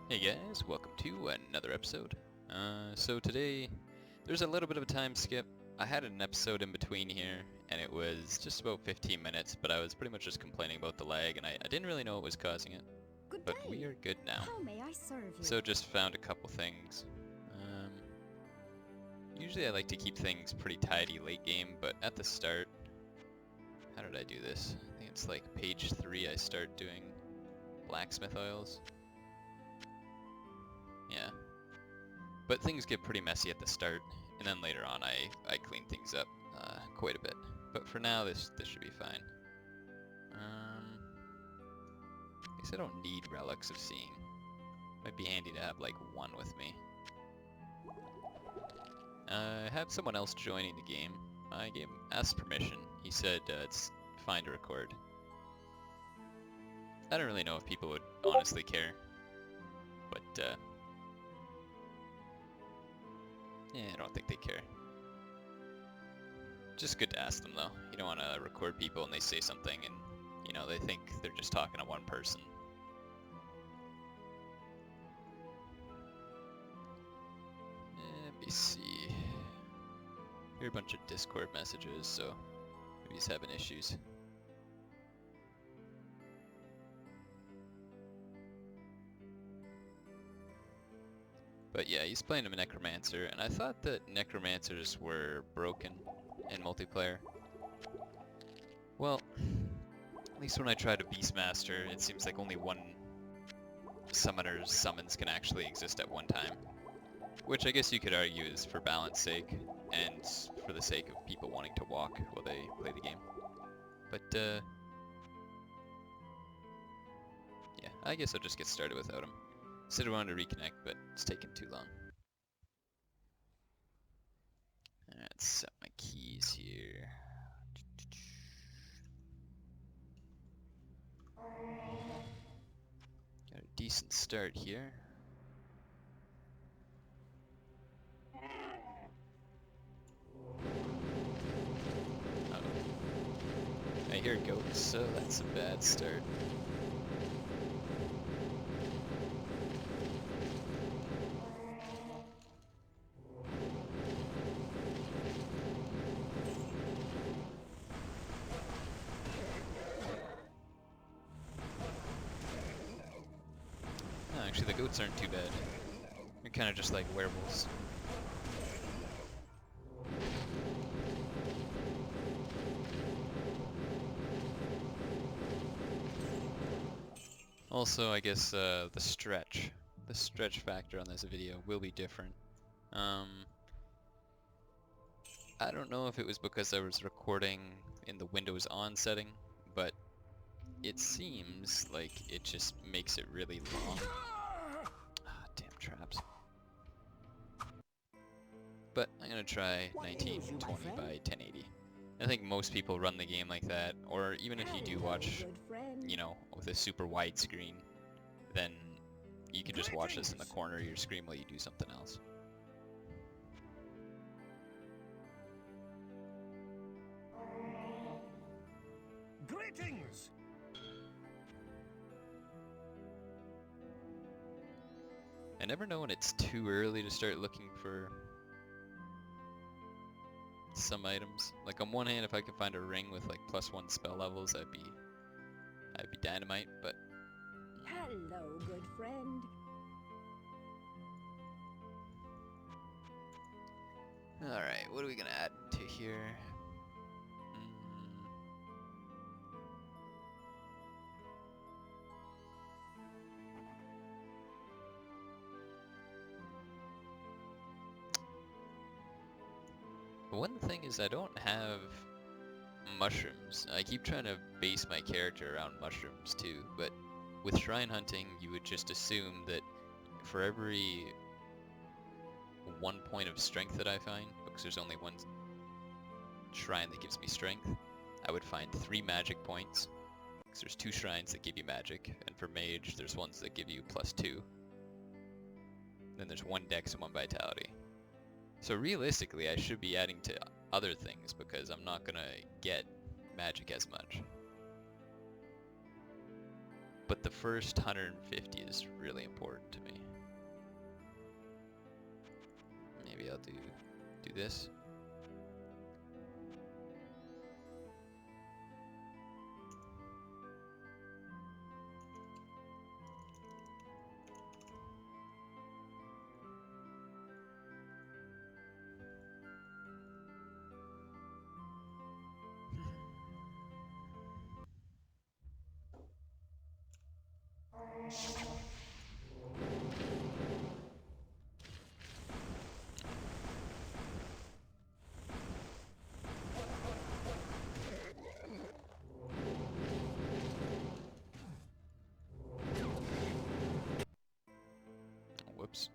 Hey guys, welcome to another episode. So today, there's a little bit of a time skip. I had an episode in between here, and it was just about 15 minutes, but I was pretty much just complaining about the lag, and I didn't really know what was causing it. Good But day. we are good now. How may I serve you? So just found a couple things. Usually I like to keep things pretty tidy late game, but at the start, how did I do this? I think it's like page 3 I start doing blacksmith oils. Yeah. But things get pretty messy at the start, and then later on I clean things up quite a bit. But for now, this should be fine. I guess I don't need Relics of Seeing. Might be handy to have like one with me. I have someone else joining the game. I asked permission. He said it's fine to record. I don't really know if people would honestly care, but yeah, I don't think they care. Just good to ask them though. You don't want to record people and they say something and, you know, they think they're just talking to one person. Let me see. Here are a bunch of Discord messages, so maybe he's having issues. But yeah, he's playing a Necromancer, and I thought that Necromancers were broken in multiplayer. Well, at least when I tried a Beastmaster, it seems like only one summoner's summons can actually exist at one time. Which I guess you could argue is for balance sake, and for the sake of people wanting to walk while they play the game. But, yeah, I guess I'll just get started without him. Said I wanted to reconnect, but it's taking too long. Alright, let's set my keys here. Got a decent start here. I hear goats, so that's a bad start. No, actually the goats aren't too bad. They're kind of just like werewolves. Also, I guess the stretch factor on this video will be different. I don't know if it was because I was recording in the Windows on setting, but it seems like it just makes it really long. Ah, damn traps. But I'm gonna try 1920 by 1080. I think most people run the game like that, or even if you do watch, you know, with a super wide screen, then you can just watch this in the corner of your screen while you do something else. Greetings! I never know when it's too early to start looking for some items. Like on one hand, if I could find a ring with like +1 spell levels, I'd be dynamite, but Hello, good friend. alright, what are we gonna add to here? One thing is I don't have mushrooms. I keep trying to base my character around mushrooms too, but with shrine hunting you would just assume that for every 1 point of strength that I find, because there's only one shrine that gives me strength, I would find 3 magic points, because there's 2 shrines that give you magic, and for mage there's ones that give you +2. Then there's 1 dex and 1 vitality. So realistically I should be adding to other things because I'm not gonna get magic as much. but the first 150 is really important to me. Maybe I'll do this. Whoops.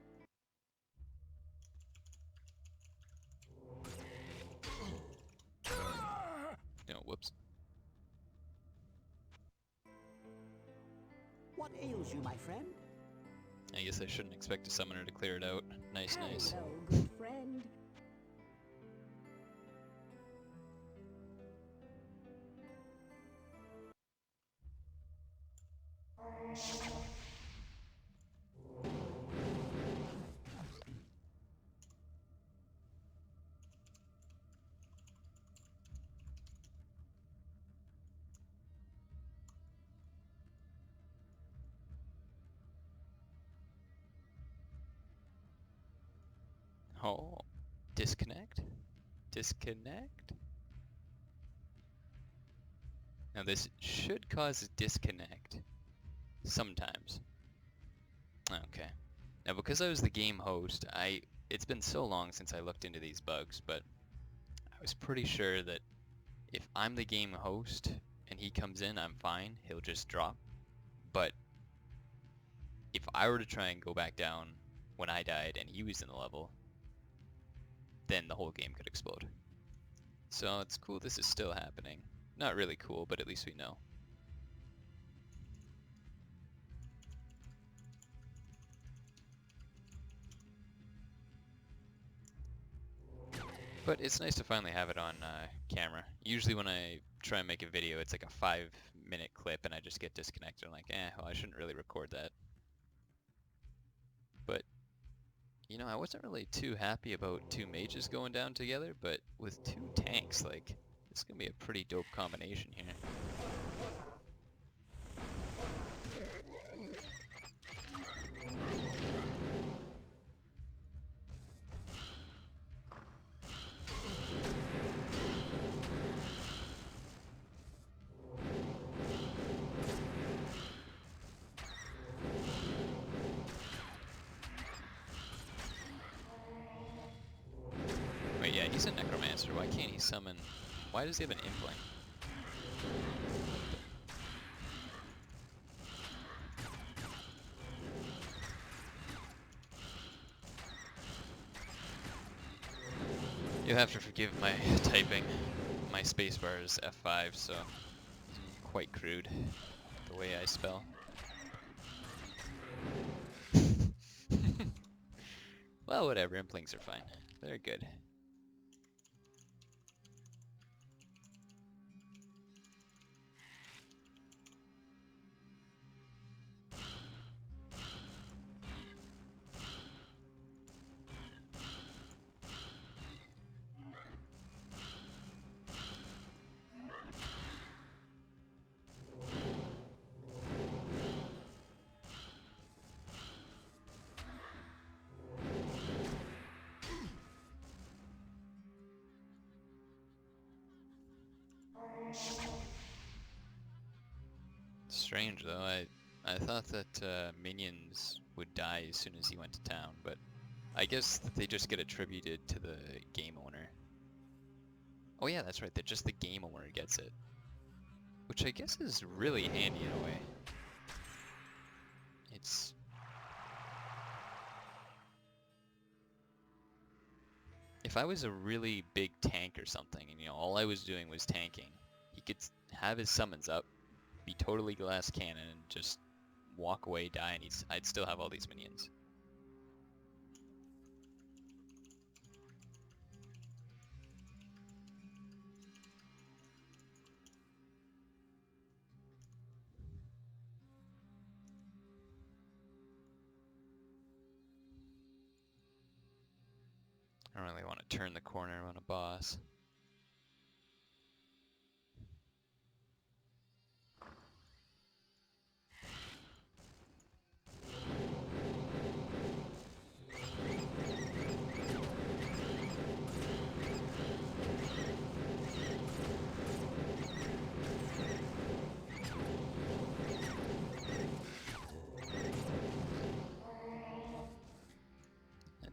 No, whoops. What ails you, my friend? I guess I shouldn't expect a summoner to clear it out. Nice, nice. Hello, good friend. Oh, disconnect? Disconnect? Now this should cause a disconnect. Sometimes. Okay. Now because I was the game host, it's been so long since I looked into these bugs, but I was pretty sure that if I'm the game host and he comes in, I'm fine. He'll just drop. But if I were to try and go back down when I died and he was in the level, then the whole game could explode. So it's cool this is still happening. Not really cool, but at least we know. But it's nice to finally have it on camera. Usually when I try and make a video, it's like a 5-minute clip and I just get disconnected. I'm like, well, I shouldn't really record that. But, you know, I wasn't really too happy about 2 mages going down together, but with 2 tanks, like, this is going to be a pretty dope combination here. Wait, yeah, he's a necromancer. Why can't he summon... Why does he have an implant? You'll have to forgive my typing. My spacebar is F5, so it's quite crude the way I spell. Well, whatever, implinks are fine. They're good. Strange though, I thought that minions would die as soon as he went to town, but I guess that they just get attributed to the game owner. Oh yeah, that's right, that just the game owner gets it. Which I guess is really handy in a way. It's... If I was a really big tank or something, and you know, all I was doing was tanking, he could have his summons up, be totally glass cannon, and just walk away, die, and I'd still have all these minions. don't really want to turn the corner on a boss.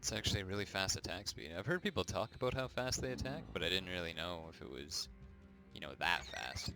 It's actually a really fast attack speed. I've heard people talk about how fast they attack, but I didn't really know if it was, you know, that fast.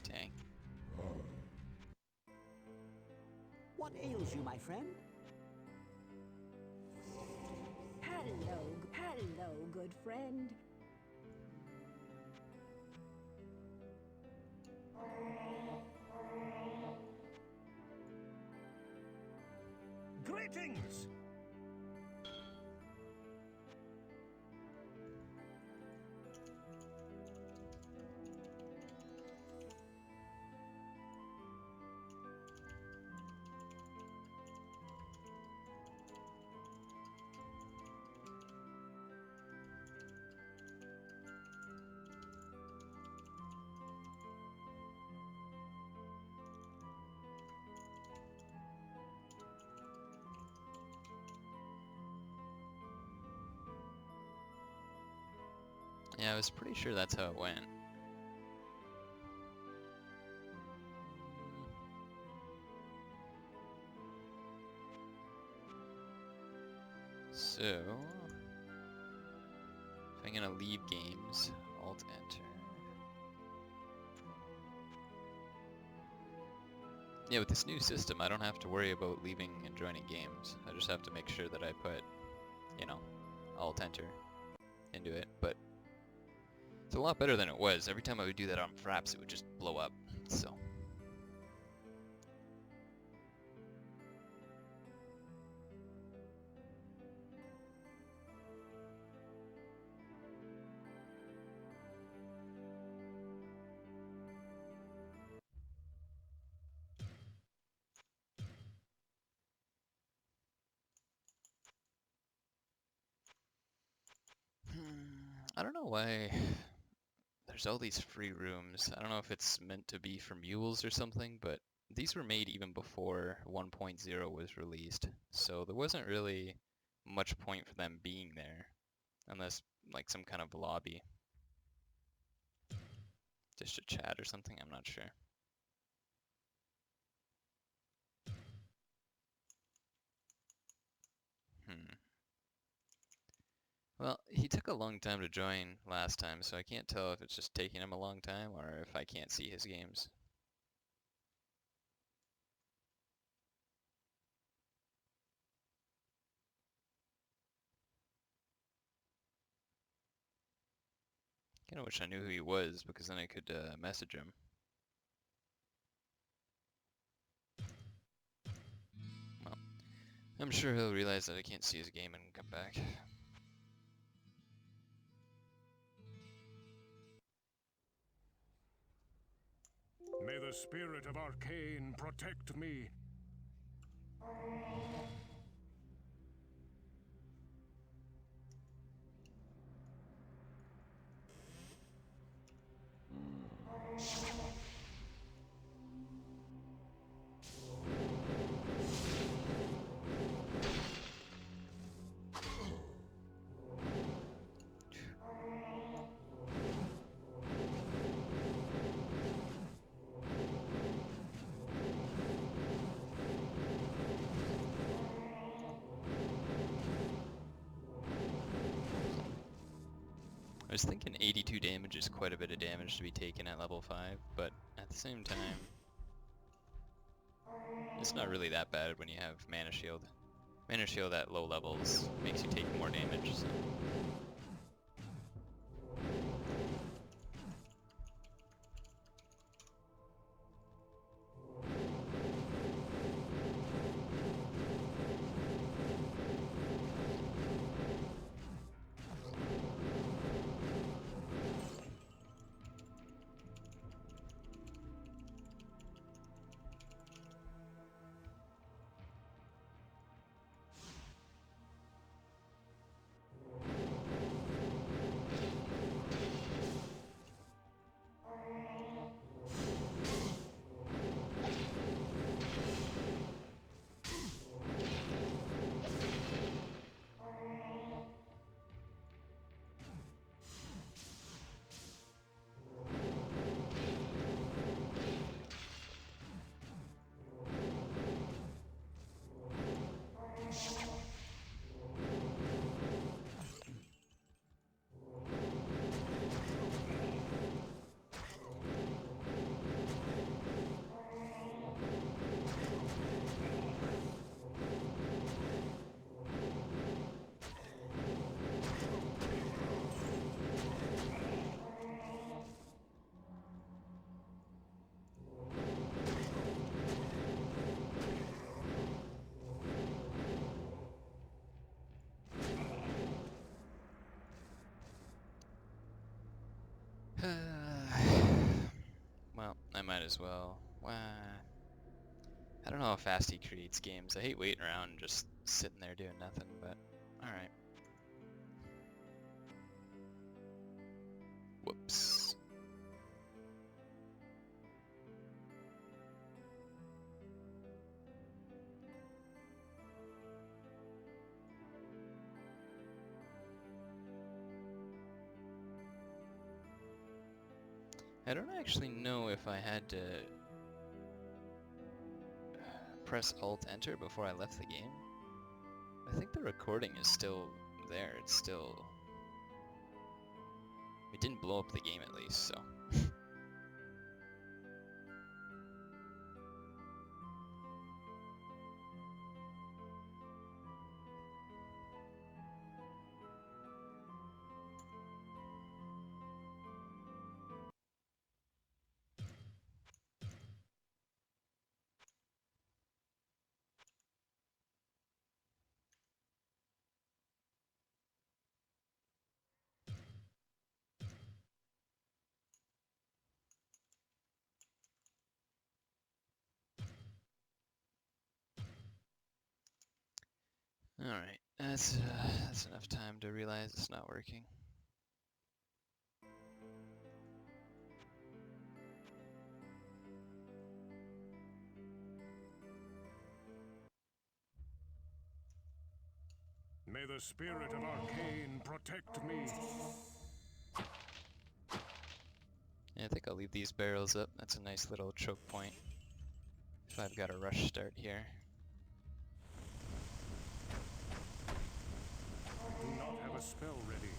Dang. What ails you, my friend? Hello, good friend. Greetings! Yeah, I was pretty sure that's how it went. So, if I'm gonna leave games, Alt Enter. Yeah, with this new system, I don't have to worry about leaving and joining games. I just have to make sure that I put, you know, Alt Enter into it, but it's a lot better than it was. Every time I would do that on Fraps, it would just blow up, so. I don't know why there's all these free rooms. I don't know if it's meant to be for mules or something, but these were made even before 1.0 was released, so there wasn't really much point for them being there, unless like some kind of lobby. Just to chat or something, I'm not sure. Well, he took a long time to join last time, so I can't tell if it's just taking him a long time or if I can't see his games. Kinda wish I knew who he was, because then I could message him. Well, I'm sure he'll realize that I can't see his game and come back. May the spirit of Arcane protect me. was thinking 82 damage is quite a bit of damage to be taken at level 5, but at the same time, it's not really that bad when you have Mana Shield. Mana Shield at low levels makes you take more damage, so. Well, I might as well. I don't know how fast he creates games. I hate waiting around and just sitting there doing nothing, but alright. Whoops. I don't actually know if I had to press Alt-Enter before I left the game. I think the recording is still there. It's still... It didn't blow up the game at least, so... Alright, that's enough time to realize it's not working. May the spirit of Arcane protect me. Yeah, I think I'll leave these barrels up. That's a nice little choke point. If I've got a rush start here. Do not have a spell ready.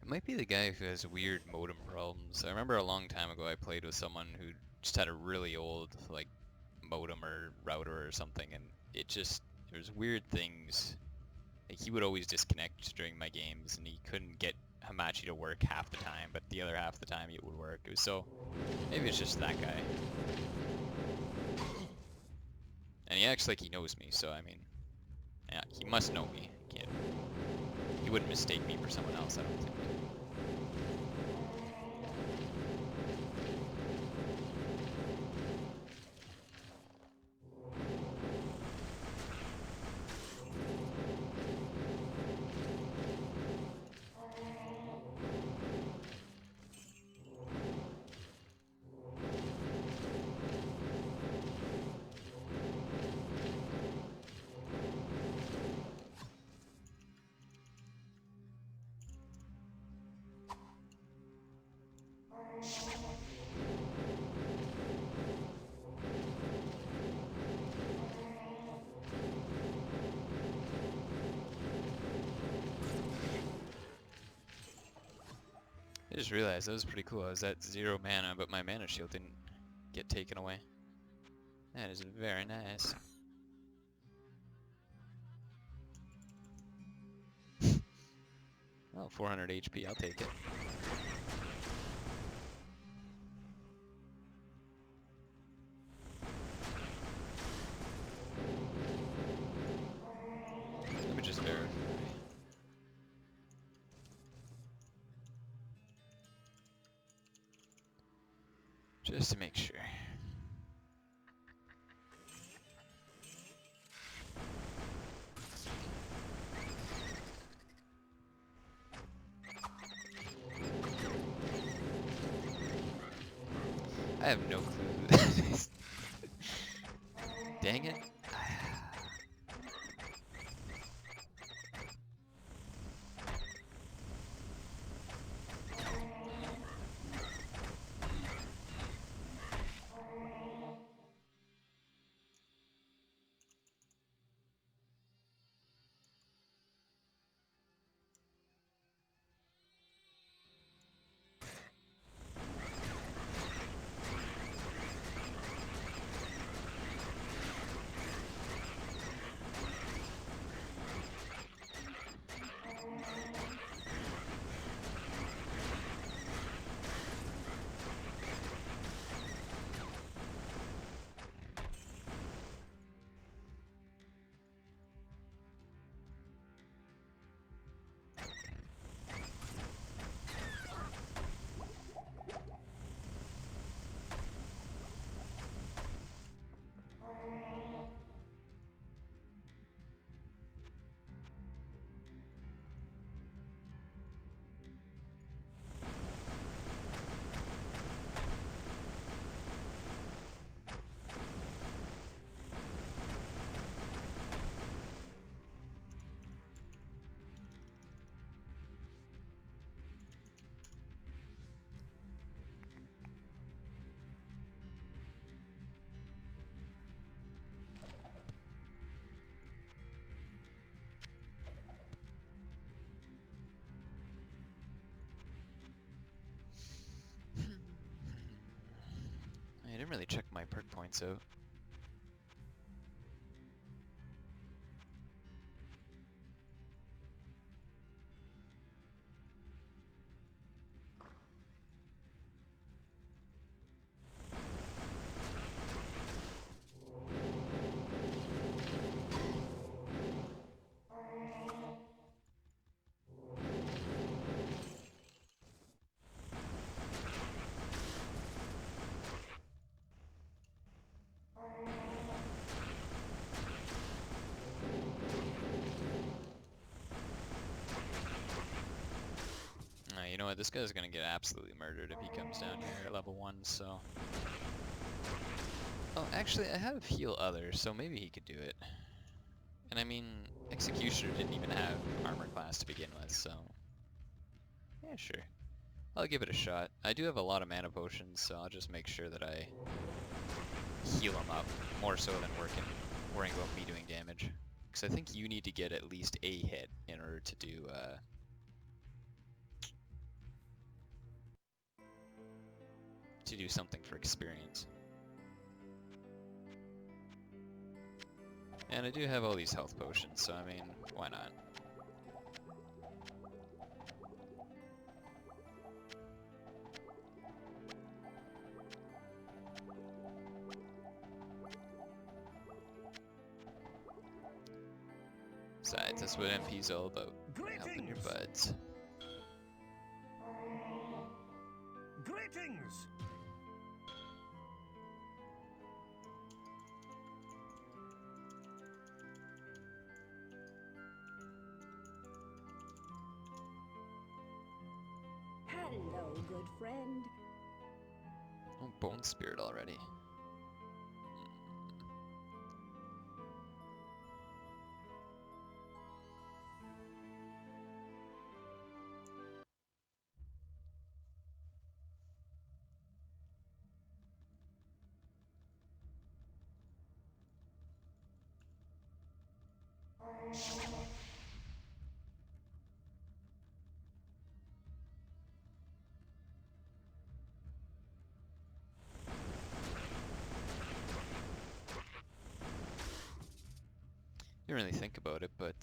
It might be the guy who has weird modem problems. I remember a long time ago I played with someone who just had a really old, like, modem or router or something, and it just, there's weird things. Like, he would always disconnect during my games, and he couldn't get Hamachi to work half the time, but the other half of the time it would work. It was so, maybe it's just that guy. And he acts like he knows me, so I mean, yeah, he must know me. He wouldn't mistake me for someone else, I don't think. I just realized that was pretty cool. I was at 0 mana, but my mana shield didn't get taken away. That is very nice. Oh, 400 HP, I'll take it. Let me just verify. Just to make sure. I have no clue. Dang it. I didn't really check my perk points out. You know what, this guy's gonna get absolutely murdered if he comes down here at level 1, so... Oh, actually, I have heal other, so maybe he could do it. And I mean, Executioner didn't even have armor class to begin with, so... Yeah, sure. I'll give it a shot. I do have a lot of mana potions, so I'll just make sure that I heal him up, more so than worrying about me doing damage. Because I think you need to get at least a hit in order to do, to do something for experience. And I do have all these health potions, so I mean, why not? Besides, that's what MP's all about. Helping your buds. Greetings! Hello, good friend. Oh, Bone Spirit already. Didn't really think about it, but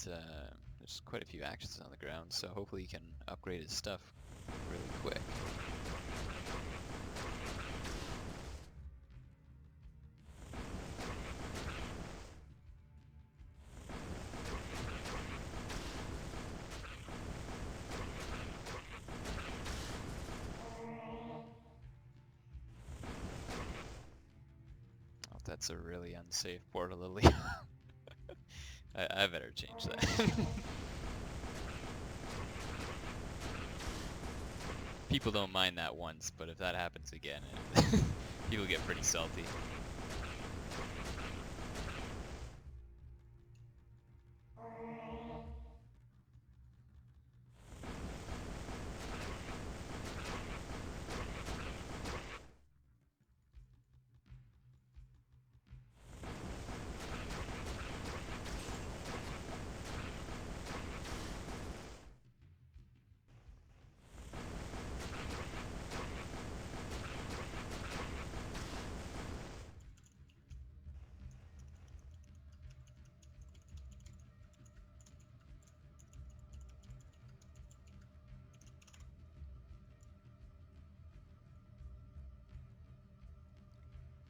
there's quite a few actions on the ground, so hopefully you can upgrade his stuff really quick. Oh, that's a really unsafe portal, Lily. I better change that. People don't mind that once, but if that happens again, people get pretty salty.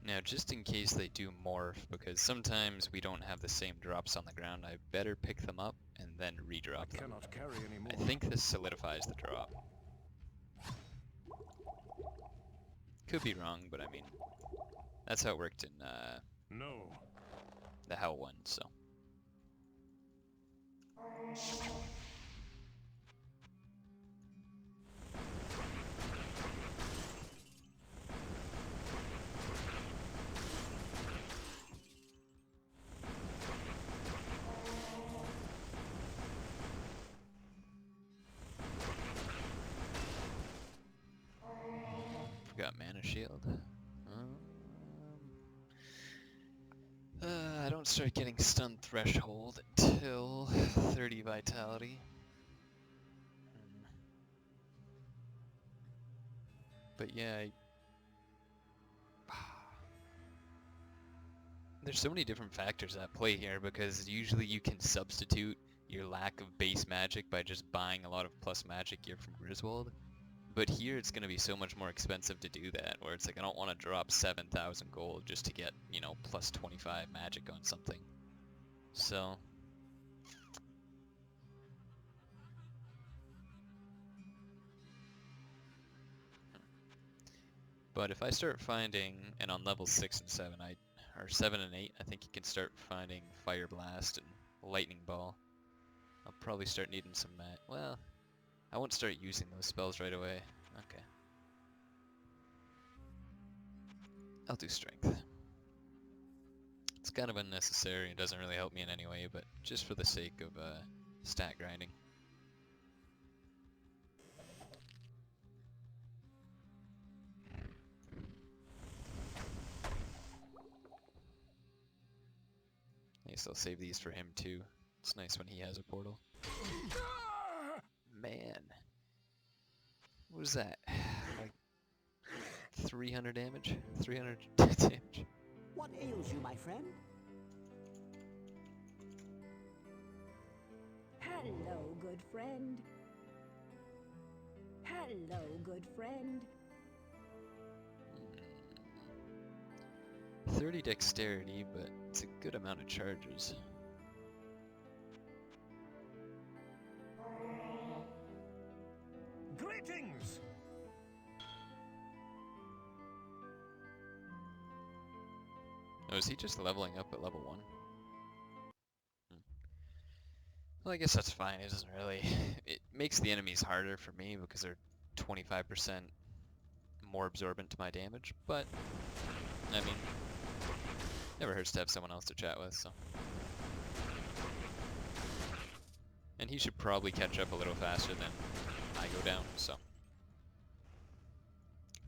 Now, just in case they do morph, because sometimes we don't have the same drops on the ground, I better pick them up and then redrop them. Cannot carry any more. I think this solidifies the drop. Could be wrong, but I mean, that's how it worked in No. the Hell one, so. Forgot mana shield. I don't start getting stun threshold until 30 vitality. But yeah, there's so many different factors at play here, because usually you can substitute your lack of base magic by just buying a lot of plus magic gear from Griswold. But here it's going to be so much more expensive to do that, where it's like I don't want to drop 7,000 gold just to get, you know, plus 25 magic on something. So... But if I start finding, and on level 6 and 7, or 7 and 8, I think you can start finding Fire Blast and Lightning Ball. I'll probably start needing some well, I won't start using those spells right away. Okay. I'll do Strength. It's kind of unnecessary and doesn't really help me in any way, but just for the sake of stat grinding. I guess I'll save these for him too. It's nice when he has a portal. Man. What was that? Like 300 damage. 300 damage. What ails you, my friend? Hello, good friend. Hello, good friend. 30 dexterity, but it's a good amount of charges. Greetings! Oh, is he just leveling up at level 1? Well, I guess that's fine. It doesn't really... It makes the enemies harder for me because they're 25% more absorbent to my damage, but... I mean... Never hurts to have someone else to chat with, so... And he should probably catch up a little faster than I go down, so...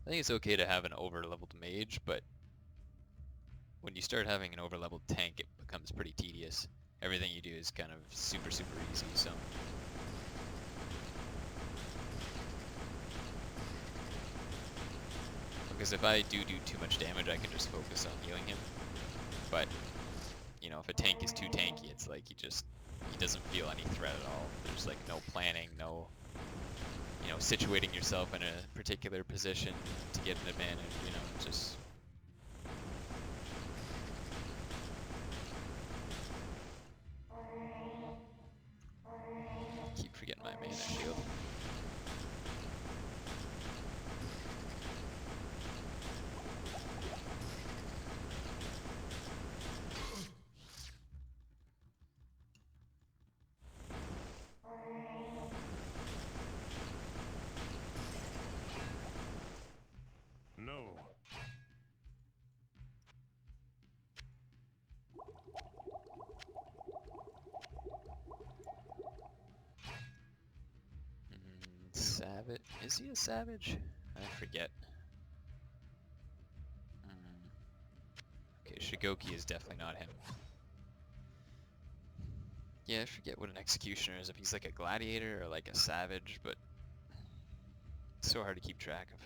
I think it's okay to have an over-leveled mage, but... When you start having an over-leveled tank, it becomes pretty tedious. Everything you do is kind of super, super easy, so... Because if I do too much damage, I can just focus on healing him. But, you know, if a tank is too tanky, it's like he doesn't feel any threat at all. There's like no planning, no, you know, situating yourself in a particular position to get an advantage, you know, just... Keep forgetting my mana shield. No. Savage? Is he a savage? I forget. Okay, Shigoki is definitely not him. Yeah, I forget what an executioner is, if he's like a gladiator or like a savage, but it's so hard to keep track of.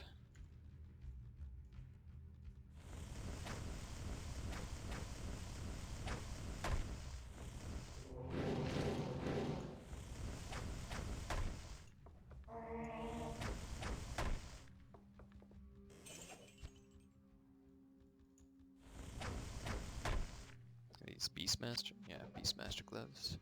Are these Beastmaster? Yeah, Beastmaster gloves.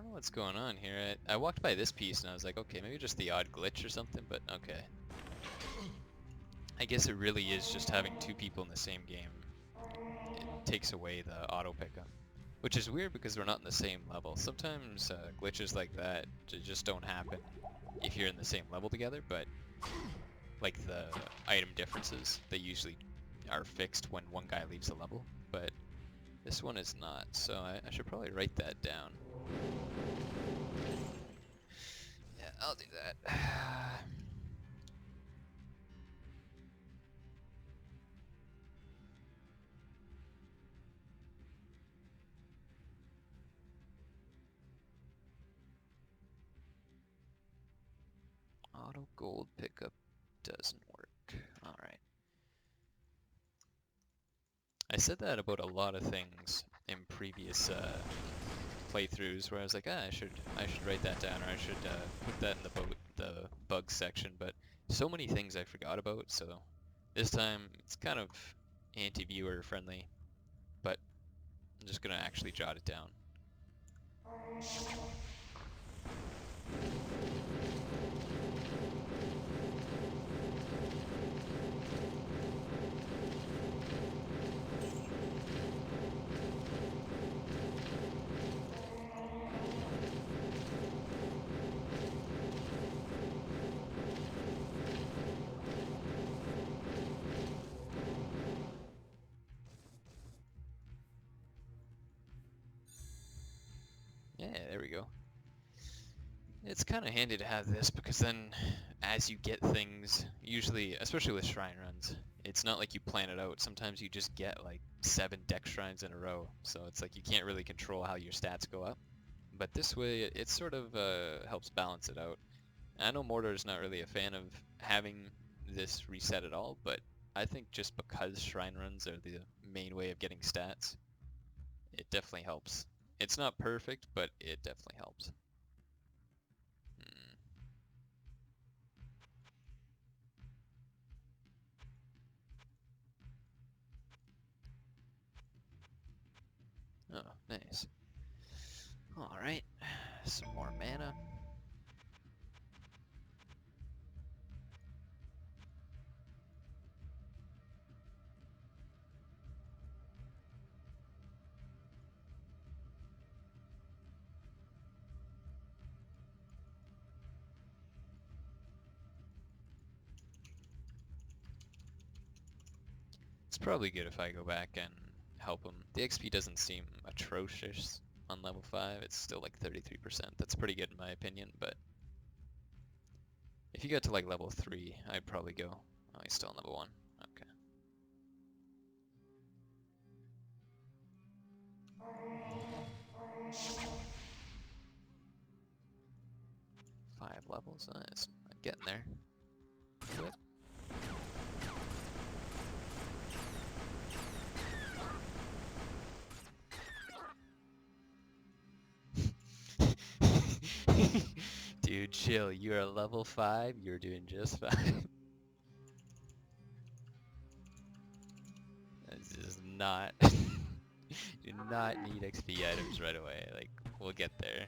don't know what's going on here. I walked by this piece and I was like, okay, maybe just the odd glitch or something, but okay. I guess it really is just having two people in the same game. It takes away the auto pickup. Which is weird because we're not in the same level. Sometimes glitches like that just don't happen if you're in the same level together, but like the item differences, they usually are fixed when one guy leaves the level, but this one is not, so I should probably write that down. Yeah, I'll do that. Auto gold pickup doesn't work. Alright. I said that about a lot of things in previous playthroughs where I was like, I should write that down, or I should put that in the bug section, but so many things I forgot about, so this time it's kind of anti-viewer friendly, but I'm just gonna actually jot it down. Yeah, there we go. It's kind of handy to have this because then as you get things, usually, especially with shrine runs, it's not like you plan it out. Sometimes you just get like 7 deck shrines in a row, so it's like you can't really control how your stats go up. But this way, it sort of helps balance it out. I know Mordor's not really a fan of having this reset at all, but I think just because shrine runs are the main way of getting stats, it definitely helps. It's not perfect, but it definitely helps. Oh, nice. Alright, some more mana. It's probably good if I go back and help him. The XP doesn't seem atrocious on level 5. It's still like 33%. That's pretty good in my opinion, but if you get to like level 3, I'd probably go. Oh, he's still on level 1. Okay. Five levels, nice. I'm getting there. Quit. Dude, chill. You are level 5. You're doing just fine. This is not... do not need XP items right away. Like, we'll get there.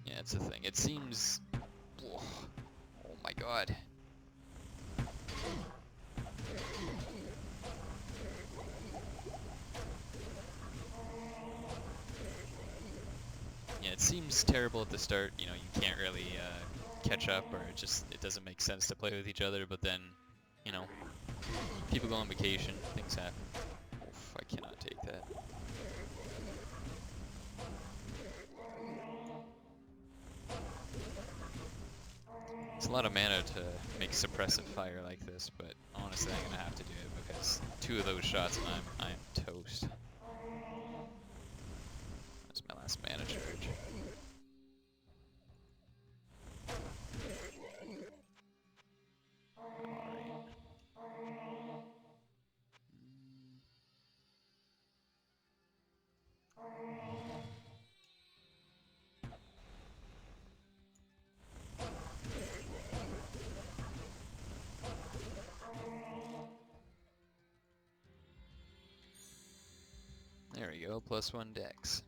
Yeah, it's the thing. It seems... Oh my god. Yeah, it seems terrible at the start. You know, you can't really catch up, or it doesn't make sense to play with each other, but then, you know, people go on vacation, things happen. Oof, I cannot take that. It's a lot of mana to make suppressive fire like this, but honestly I'm gonna have to do it because 2 of those shots and I'm toast. That's my last mana charge. There we go, +1 dex.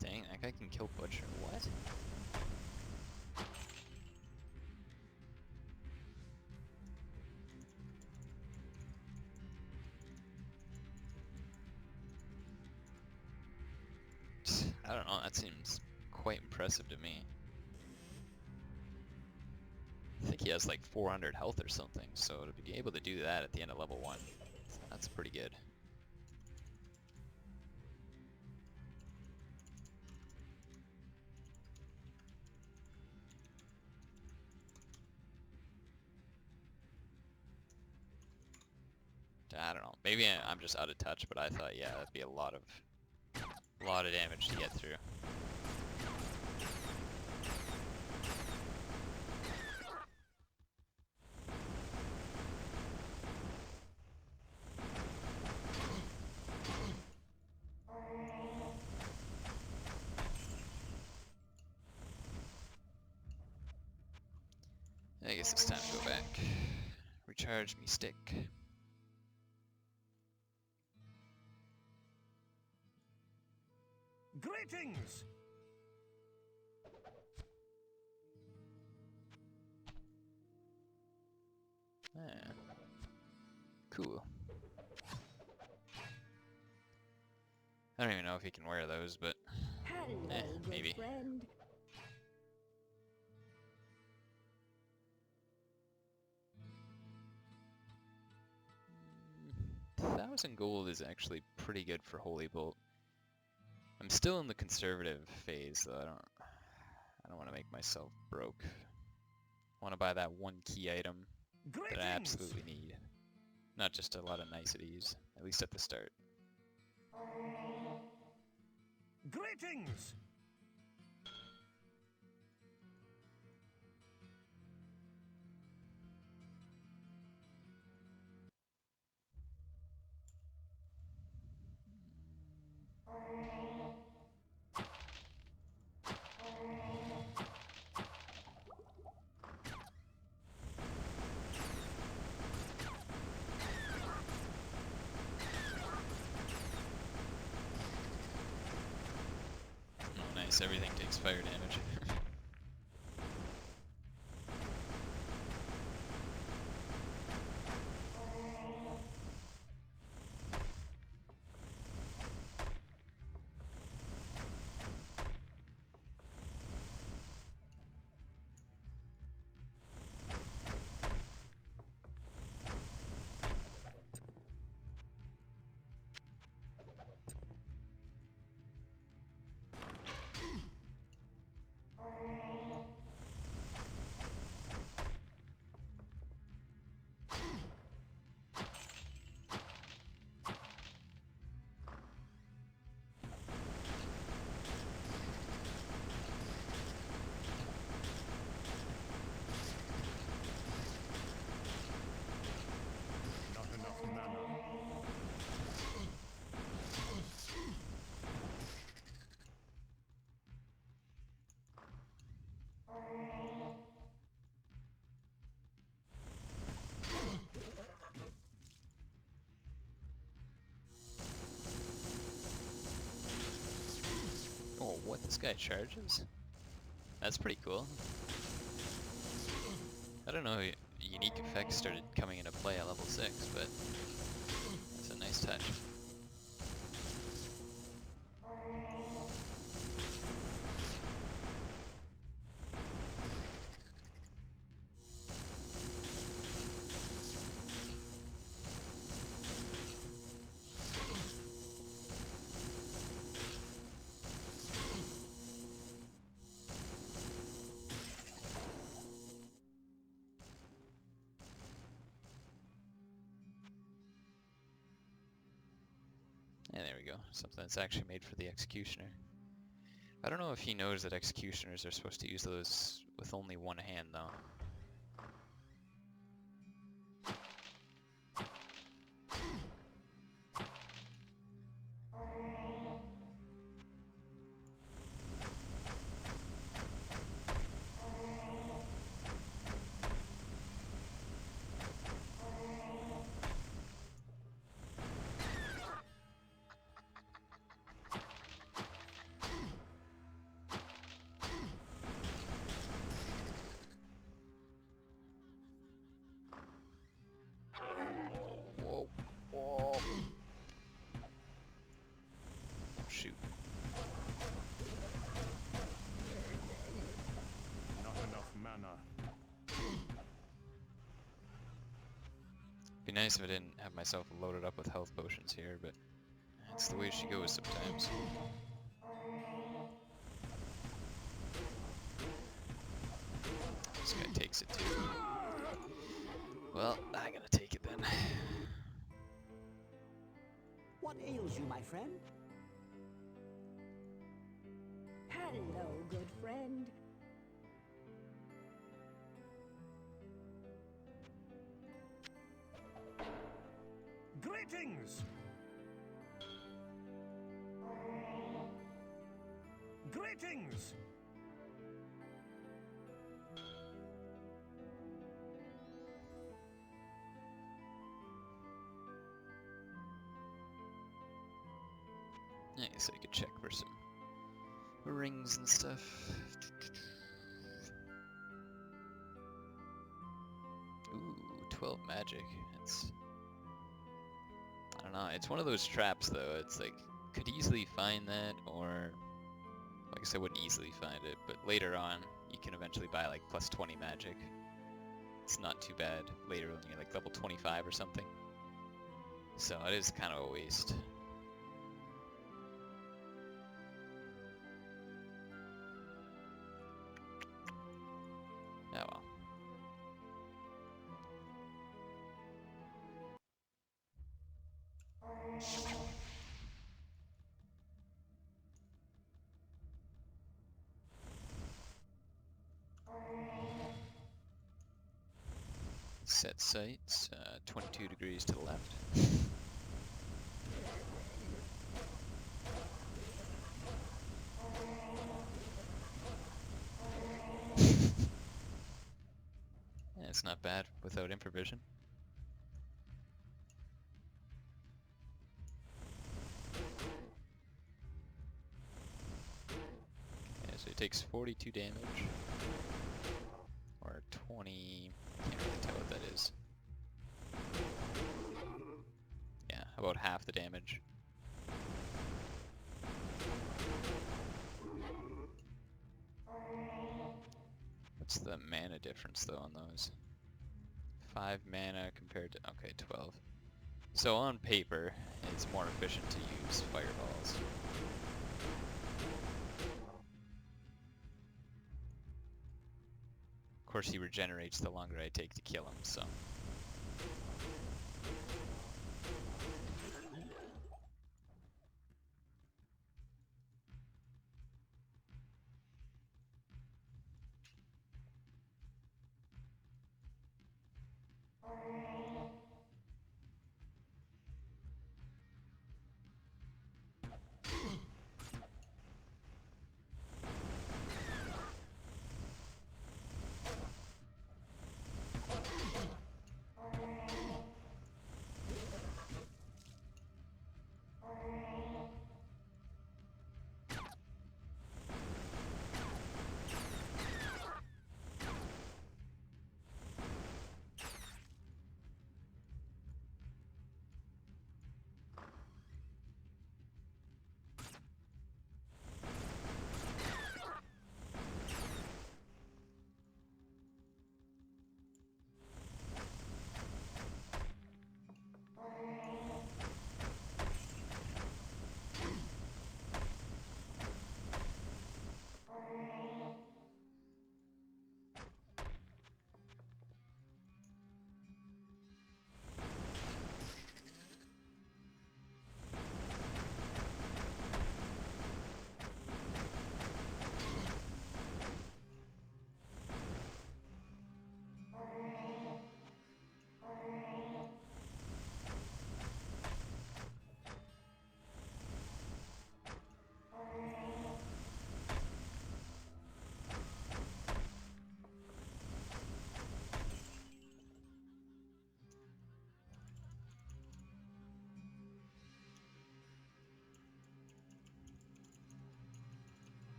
Dang, that guy can kill Butcher. What? I don't know, that seems quite impressive to me. I think he has like 400 health or something, so to be able to do that at the end of level 1, that's pretty good. I don't know, maybe I'm just out of touch, but I thought, yeah, that'd be a lot of damage to get through. I guess it's time to go back. Recharge me stick. Greetings! Ah, cool. I don't even know if he can wear those, but Hello, good maybe. friend. 1,000 gold is actually pretty good for Holy Bolt. I'm still in the conservative phase, though. I don't want to make myself broke. I want to buy that one key item that I absolutely need. Not just a lot of niceties, at least at the start. Greetings! Oh, nice, everything takes fire damage. Not enough mana. Oh, what? This guy charges? That's pretty cool. I don't know, unique effects started coming into play at level 6, but that's a nice touch. we go. Something that's actually made for the Executioner. I don't know if he knows that Executioners are supposed to use those with only one hand, though. Whoa. Whoa. Shoot. Not enough mana. Be nice if I didn't have myself loaded up with health potions here, but that's the way she goes sometimes. This guy takes it too. Well, I gotta take it then. What ails you, my friend? Hello, good friend. Greetings! Greetings! I guess I could check for some rings and stuff. Ooh, 12 magic. It's... I don't know. It's one of those traps, though. It's like, could easily find that, or... I guess I wouldn't easily find it, but later on, you can eventually buy, like, plus 20 magic. It's not too bad later when you're, like, level 25 or something. So it is kind of a waste. Oh well. Set sights, 22 degrees to the left. Yeah, it's not bad without improvision. Okay, so he takes 42 damage. Or 20... I can't really tell what that is. Yeah, about half the damage. What's the mana difference though on those? 5 mana compared to... okay, 12. So on paper, it's more efficient to use fireballs. Of course he regenerates the longer I take to kill him, so...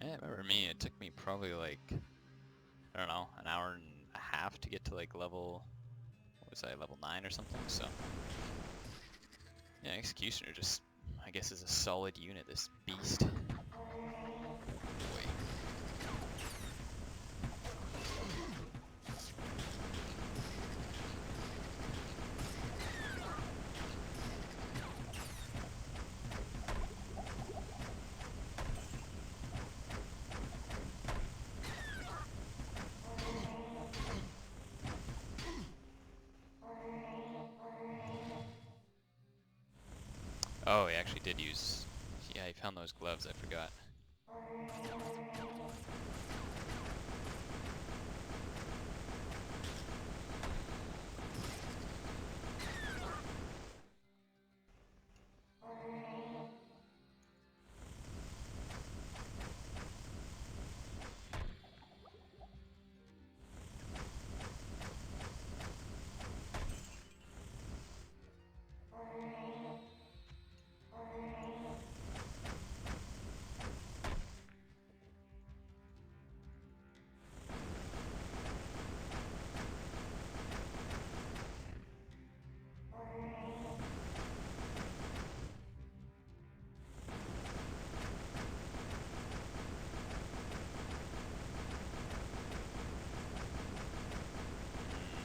Yeah, remember me, it took me probably like, I don't know, an hour and a half to get to like level, what was I, level 9 or something, so. Yeah, Executioner just, I guess, is a solid unit, this beast. Boy. Oh, he actually did use... Yeah, he found those gloves, I forgot.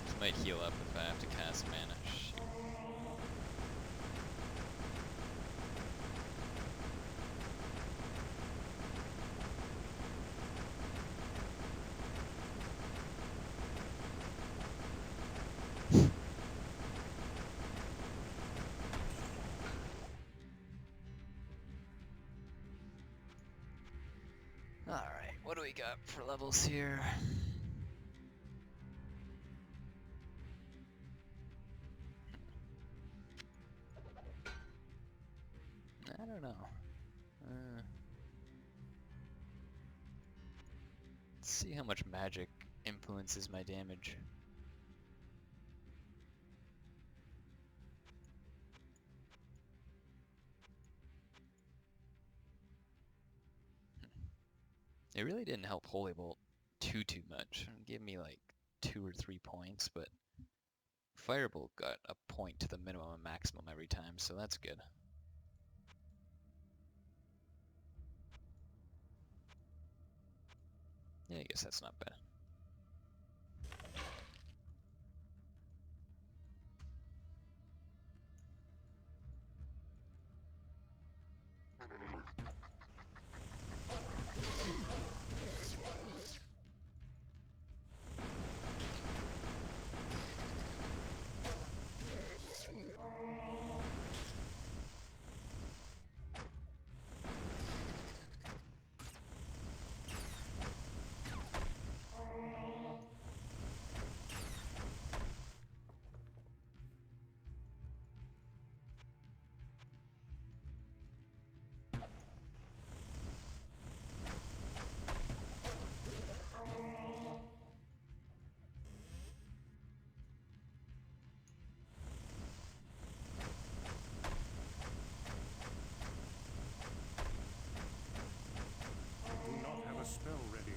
This might heal up if I have to cast mana. Shoot. Alright, what do we got for levels here? I don't know. Let's see how much magic influences my damage. It really didn't help Holy Bolt too much. It gave me like 2 or 3 points, but Firebolt got a point to the minimum and maximum every time, so that's good. Yeah, I guess that's not bad. I do not have a spell ready.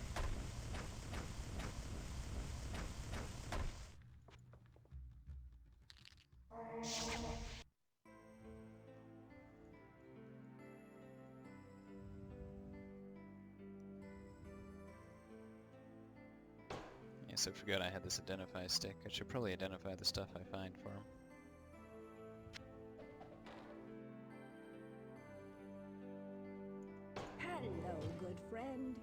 Yes, I forgot I had this identify stick. I should probably identify the stuff I find for him. Hello, good friend.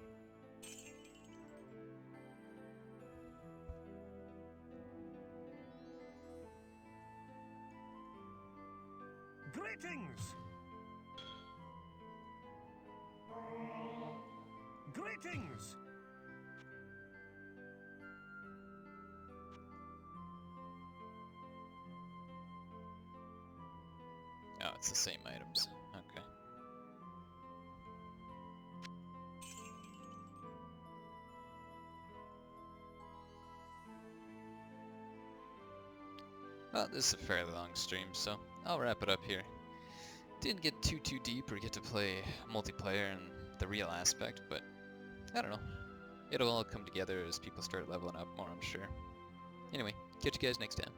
Greetings! Greetings! Oh, it's the same items. Okay. Well, this is a fairly long stream, so I'll wrap it up here. Didn't get too deep or get to play multiplayer and the real aspect, but I don't know. It'll all come together as people start leveling up more, I'm sure. Anyway, catch you guys next time.